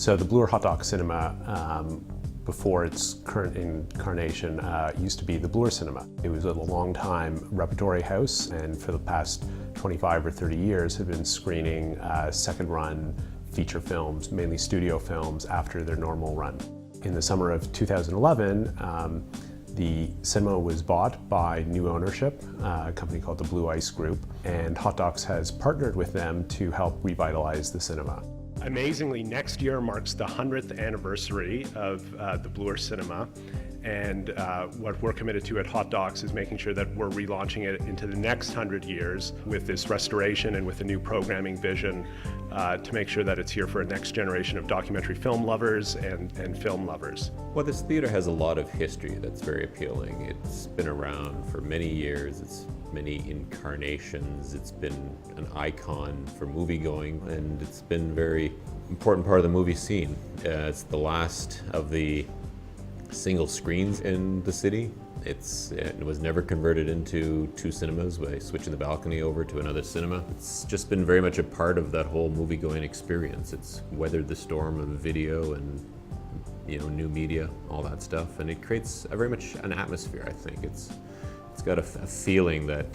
So the Bloor Hot Dog Cinema, before its current incarnation, used to be the Bloor Cinema. It was a long-time repertory house, and for the past 25 or 30 years have been screening second-run feature films, mainly studio films, after their normal run. In the summer of 2011, the cinema was bought by new ownership, a company called the Blue Ice Group, and Hot Docs has partnered with them to help revitalize the cinema. Amazingly, next year marks the 100th anniversary of the Bloor Cinema, and what we're committed to at Hot Docs is making sure that we're relaunching it into the next 100 years with this restoration and with a new programming vision to make sure that it's here for a next generation of documentary film lovers and film lovers. Well, this theater has a lot of history that's very appealing. It's been around for many years. It's many incarnations. It's been an icon for movie-going, and it's been a very important part of the movie scene. It's the last of the single screens in the city. It was never converted into two cinemas by switching the balcony over to another cinema. It's just been very much a part of that whole movie-going experience. It's weathered the storm of video and new media, all that stuff, and it creates very much an atmosphere. I think it's got a feeling that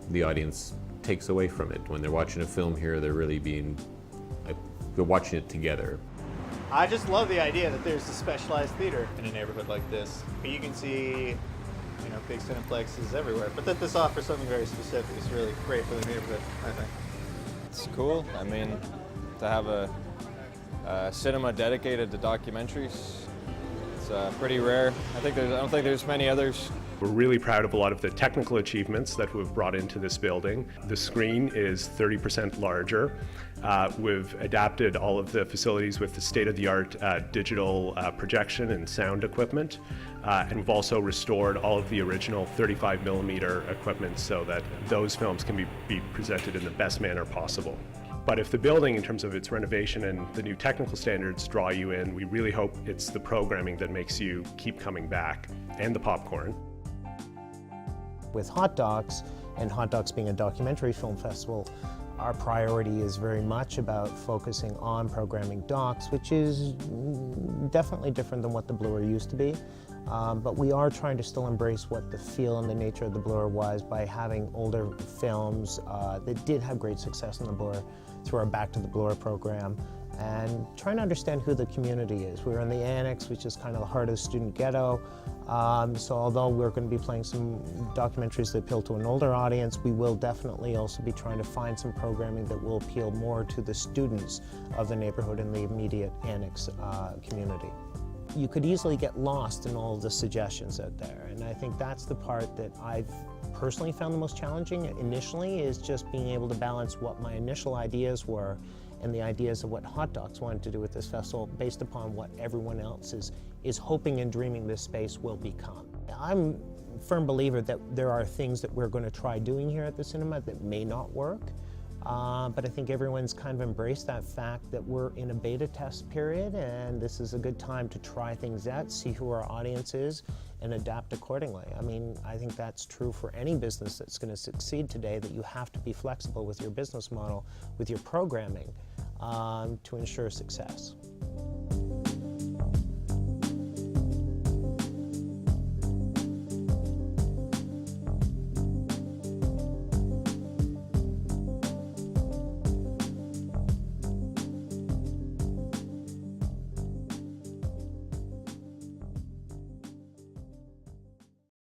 the audience takes away from it. When they're watching a film here, they're really they're watching it together. I just love the idea that there's a specialized theater in a neighborhood like this. You can see, big cineplexes everywhere, but that this offers something very specific is really great for the neighborhood, I think. It's cool. I mean, to have a cinema dedicated to documentaries, it's pretty rare. I don't think there's many others. We're really proud of a lot of the technical achievements that we've brought into this building. The screen is 30% larger. We've adapted all of the facilities with the state-of-the-art digital projection and sound equipment. And we've also restored all of the original 35mm equipment so that those films can be presented in the best manner possible. But if the building, in terms of its renovation and the new technical standards, draw you in, we really hope it's the programming that makes you keep coming back, and the popcorn. With Hot Docs, and Hot Docs being a documentary film festival, our priority is very much about focusing on programming docs, which is definitely different than what the Bloor used to be. But we are trying to still embrace what the feel and the nature of the Bloor was by having older films that did have great success in the Bloor through our Back to the Bloor program, and trying to understand who the community is. We're in the Annex, which is kind of the heart of the student ghetto. So although we're going to be playing some documentaries that appeal to an older audience, we will definitely also be trying to find some programming that will appeal more to the students of the neighborhood and the immediate Annex community. You could easily get lost in all of the suggestions out there, and I think that's the part that I've personally found the most challenging initially, is just being able to balance what my initial ideas were and the ideas of what Hot Docs wanted to do with this festival based upon what everyone else is hoping and dreaming this space will become. I'm a firm believer that there are things that we're going to try doing here at the cinema that may not work, but I think everyone's kind of embraced that fact that we're in a beta test period, and this is a good time to try things out, see who our audience is, and adapt accordingly. I mean, I think that's true for any business that's going to succeed today, that you have to be flexible with your business model, with your programming, to ensure success.